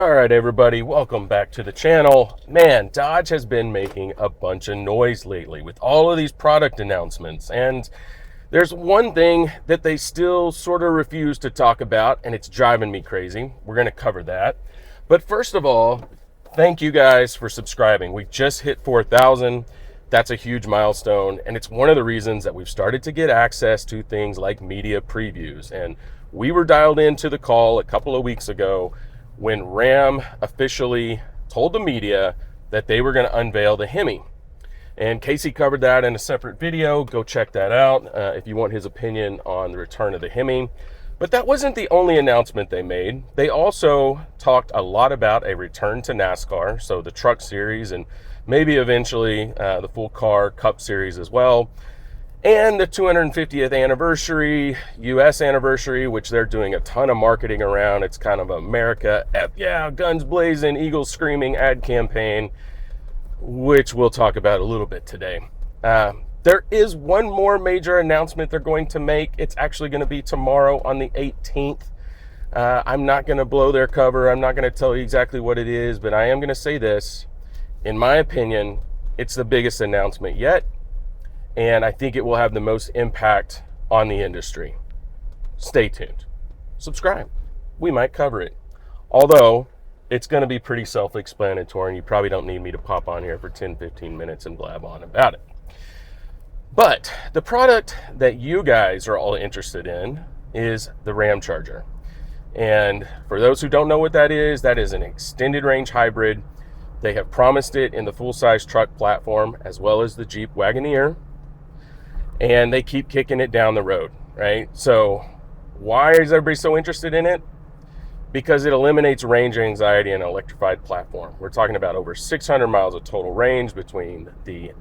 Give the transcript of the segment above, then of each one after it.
All right, everybody, welcome back to the channel. Man, Dodge has been making a bunch of noise lately with all of these product announcements. And there's one thing that they still sort of refuse to talk about, and it's driving me crazy. We're going to cover that. But first of all, thank you guys for subscribing. We just hit 4,000. That's a huge milestone. And it's one of the reasons that we've started to get access to things like media previews. And we were dialed into the call a couple of weeks ago when Ram officially told the media that they were going to unveil the HEMI. And Casey covered that in a separate video. Go check that out if you want his opinion on the return of the HEMI. But that wasn't the only announcement they made. They also talked a lot about a return to NASCAR, so the truck series and maybe eventually the full car cup series as well. And the 250th anniversary, US anniversary, which they're doing a ton of marketing around. It's kind of America, F yeah, guns blazing, eagles screaming ad campaign, which we'll talk about a little bit today. There is one more major announcement they're going to make. It's actually going to be tomorrow on the 18th. I'm not going to blow their cover. I'm not going to tell you exactly what it is, but I am going to say this. In my opinion, it's the biggest announcement yet. And I think it will have the most impact on the industry. Stay tuned. Subscribe. We might cover it. Although, it's going to be pretty self-explanatory, and you probably don't need me to pop on here for 10-15 minutes and blab on about it. But the product that you guys are all interested in is the Ramcharger. And for those who don't know what that is an extended range hybrid. They have promised it in the full-size truck platform as well as the Jeep Wagoneer. And they keep kicking it down the road, right? So why is everybody so interested in it? Because it eliminates range anxiety in an electrified platform. We're talking about over 600 miles of total range between the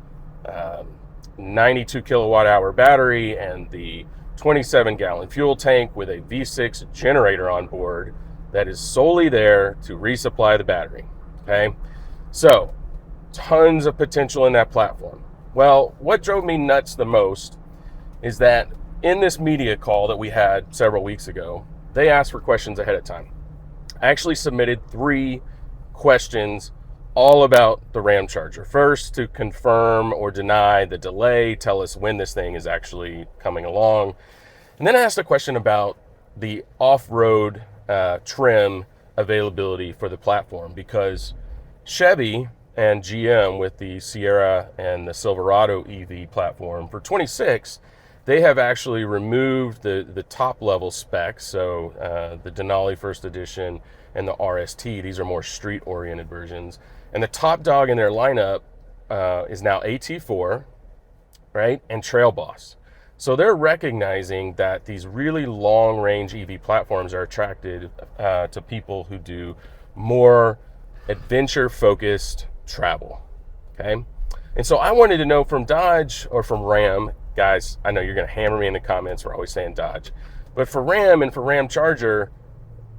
92 kilowatt hour battery and the 27-gallon fuel tank with a V6 generator on board that is solely there to resupply the battery, okay? So tons of potential in that platform. Well, what drove me nuts the most is that in this media call that we had several weeks ago, they asked for questions ahead of time. I actually submitted 3 questions all about the Ramcharger. First, to confirm or deny the delay, tell us when this thing is actually coming along. And then I asked a question about the off-road trim availability for the platform, because Chevy and GM with the Sierra and the Silverado EV platform for 26, they have actually removed the top level specs. So the Denali First Edition and the RST, these are more street oriented versions. And the top dog in their lineup is now AT4, right? And Trail Boss. So they're recognizing that these really long range EV platforms are attracted to people who do more adventure focused travel, okay? And so I wanted to know from Dodge or from Ram, guys, I know you're going to hammer me in the comments for always saying Dodge, but for Ram and for Ramcharger,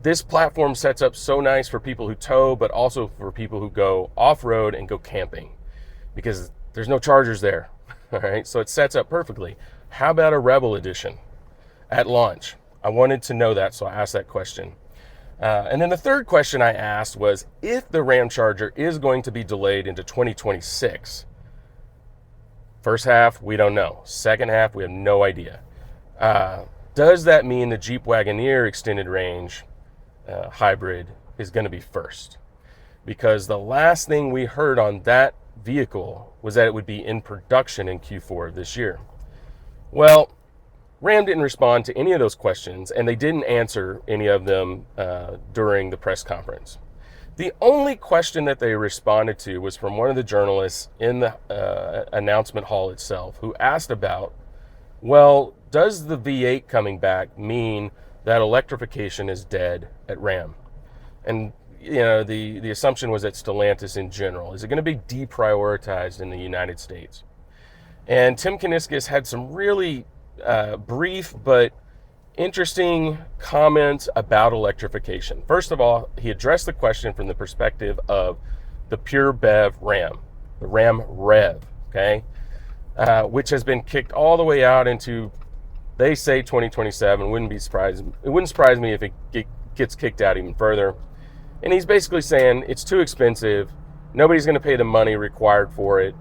this platform sets up so nice for people who tow, but also for people who go off-road and go camping, because there's no chargers there, all right? So it sets up perfectly. How about a Rebel Edition at launch? I wanted to know that, so I asked that question. And then the third question I asked was, if the Ramcharger is going to be delayed into 2026, first half, we don't know. Second half, we have no idea. Does that mean the Jeep Wagoneer extended range hybrid is going to be first? Because the last thing we heard on that vehicle was that it would be in production in Q4 of this year. Well, Ram didn't respond to any of those questions, and they didn't answer any of them during the press conference. The only question that they responded to was from one of the journalists in the announcement hall itself, who asked about, well, does the V8 coming back mean that electrification is dead at Ram? And you know, the assumption was that Stellantis in general, is it going to be deprioritized in the United States? And Tim Kuniskis had some really brief but interesting comments about electrification. First of all, he addressed the question from the perspective of the pure BEV Ram, the Ram Rev, okay, which has been kicked all the way out into, they say 2027. It wouldn't surprise me if it gets kicked out even further. And he's basically saying it's too expensive. Nobody's going to pay the money required for it.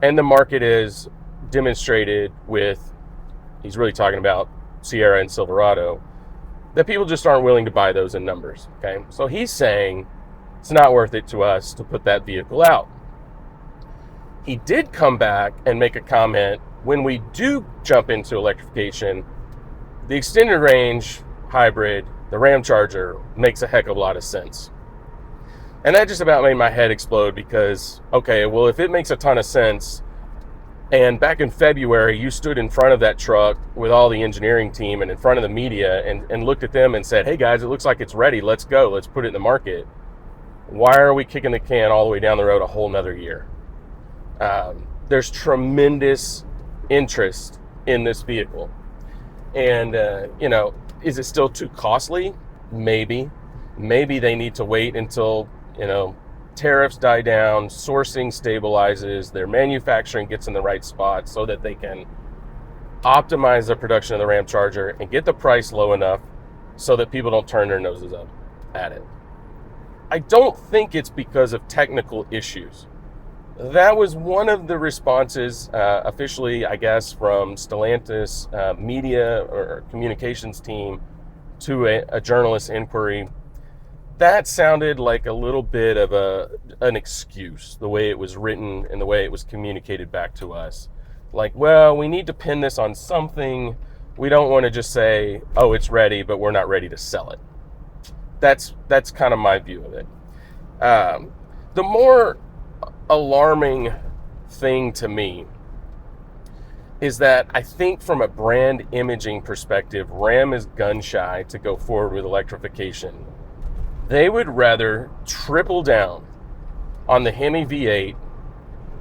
And the market is demonstrated with, he's really talking about Sierra and Silverado, that people just aren't willing to buy those in numbers. Okay, so he's saying it's not worth it to us to put that vehicle out. He did come back and make a comment, when we do jump into electrification, the extended range hybrid, the Ramcharger, makes a heck of a lot of sense. And that just about made my head explode, because, okay, well, if it makes a ton of sense, and back in February, you stood in front of that truck with all the engineering team and in front of the media and looked at them and said, hey guys, it looks like it's ready. Let's go. Let's put it in the market. Why are we kicking the can all the way down the road a whole nother year? There's tremendous interest in this vehicle. And, is it still too costly? Maybe. Maybe they need to wait until, tariffs die down, sourcing stabilizes, their manufacturing gets in the right spot so that they can optimize the production of the Ramcharger and get the price low enough so that people don't turn their noses up at it. I don't think it's because of technical issues. That was one of the responses, officially, I guess, from Stellantis media or communications team to a journalist inquiry. That sounded like a little bit of an excuse, the way it was written and the way it was communicated back to us. Like, well, we need to pin this on something. We don't want to just say, oh, it's ready, but we're not ready to sell it. That's kind of my view of it. The more alarming thing to me is that I think from a brand imaging perspective, Ram is gun shy to go forward with electrification. They would rather triple down on the HEMI V8,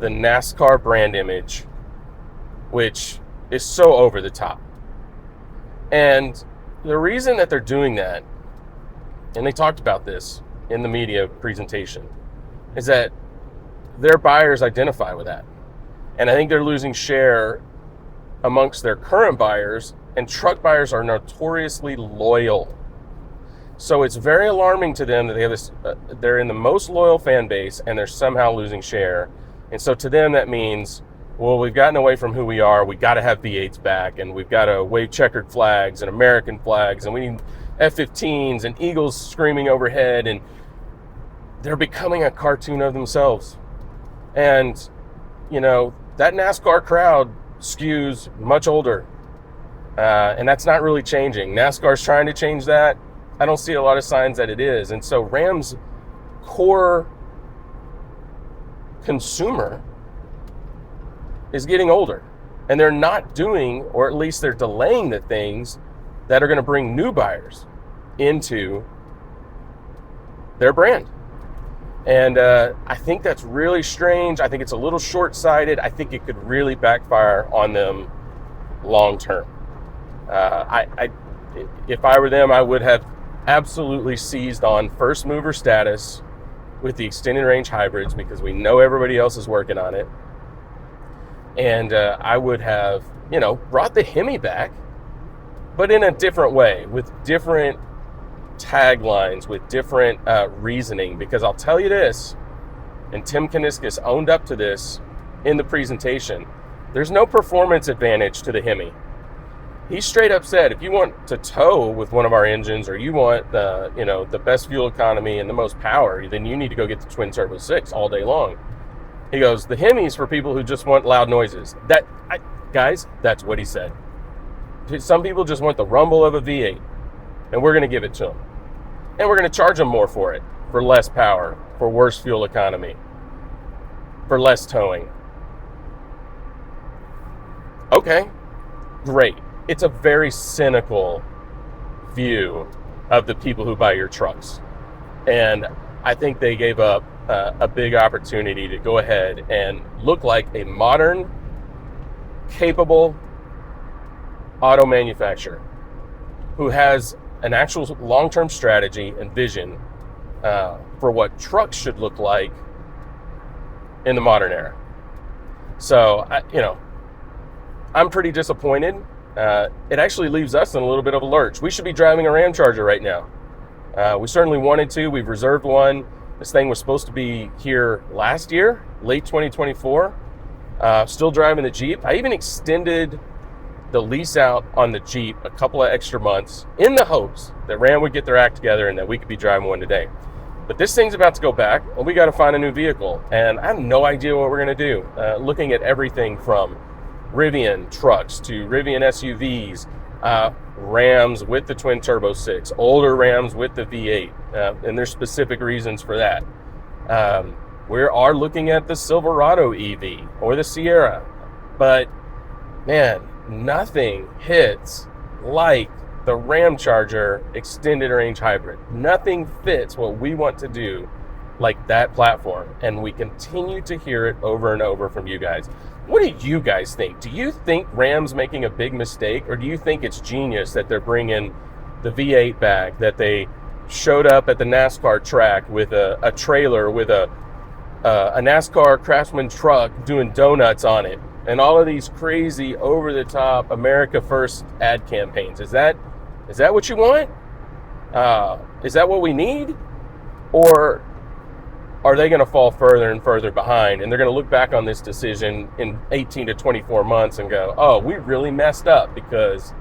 the NASCAR brand image, which is so over the top. And the reason that they're doing that, and they talked about this in the media presentation, is that their buyers identify with that. And I think they're losing share amongst their current buyers, and truck buyers are notoriously loyal. So it's very alarming to them that they have this, they're in the most loyal fan base and they're somehow losing share. And so to them that means, well, we've gotten away from who we are. We got to have V8s back, and we've got to wave checkered flags and American flags, and we need F-15s and Eagles screaming overhead, and they're becoming a cartoon of themselves. And, that NASCAR crowd skews much older, and that's not really changing. NASCAR's trying to change that. I don't see a lot of signs that it is. And so Ram's core consumer is getting older, and they're not doing, or at least they're delaying, the things that are going to bring new buyers into their brand. And I think that's really strange. I think it's a little short-sighted. I think it could really backfire on them long term. If I were them, I would have absolutely seized on first mover status with the extended range hybrids, because we know everybody else is working on it. And I would have, brought the HEMI back, but in a different way, with different taglines, with different reasoning. Because I'll tell you this, and Tim Kuniskis owned up to this in the presentation, there's no performance advantage to the HEMI. He straight up said, if you want to tow with one of our engines, or you want the best fuel economy and the most power, then you need to go get the twin turbo 6 all day long. He goes, the HEMI's for people who just want loud noises. Guys, that's what he said. Some people just want the rumble of a V8, and we're going to give it to them. And we're going to charge them more for it, for less power, for worse fuel economy, for less towing. Okay, great. It's a very cynical view of the people who buy your trucks. And I think they gave up a big opportunity to go ahead and look like a modern, capable auto manufacturer who has an actual long-term strategy and vision for what trucks should look like in the modern era. So, I'm pretty disappointed. It actually leaves us in a little bit of a lurch. We should be driving a Ramcharger right now. We certainly wanted to. We've reserved one. This thing was supposed to be here last year, late 2024. Still driving the Jeep. I even extended the lease out on the Jeep a couple of extra months in the hopes that Ram would get their act together and that we could be driving one today. But this thing's about to go back, and we got to find a new vehicle. And I have no idea what we're going to do. Looking at everything from Rivian trucks to Rivian SUVs, Rams with the twin turbo 6, older Rams with the V8, and there's specific reasons for that. We are looking at the Silverado EV or the Sierra, but man, nothing hits like the Ramcharger extended range hybrid. Nothing fits what we want to do like that platform, and we continue to hear it over and over from you guys. What do you guys think? Do you think Ram's making a big mistake, or do you think it's genius that they're bringing the V8 back, that they showed up at the NASCAR track with a trailer with a NASCAR Craftsman truck doing donuts on it, and all of these crazy over-the-top America First ad campaigns? Is that what you want? Is that what we need? Or are they going to fall further and further behind, and they're going to look back on this decision in 18 to 24 months and go, oh, we really messed up because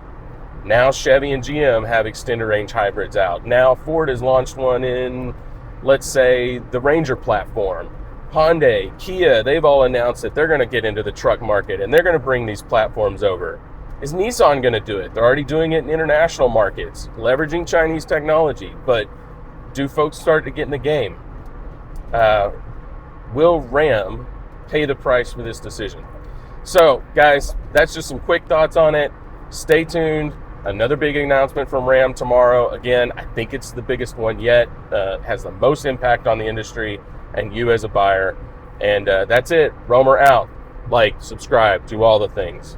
now Chevy and GM have extended range hybrids out. Now Ford has launched one in, let's say, the Ranger platform. Hyundai, Kia, they've all announced that they're going to get into the truck market and they're going to bring these platforms over. Is Nissan going to do it? They're already doing it in international markets, leveraging Chinese technology. But do folks start to get in the game? Will Ram pay the price for this decision? So, guys, that's just some quick thoughts on it. Stay tuned. Another big announcement from Ram tomorrow. Again, I think it's the biggest one yet. Has the most impact on the industry and you as a buyer. And that's it. Roamer out. Like, subscribe, do all the things.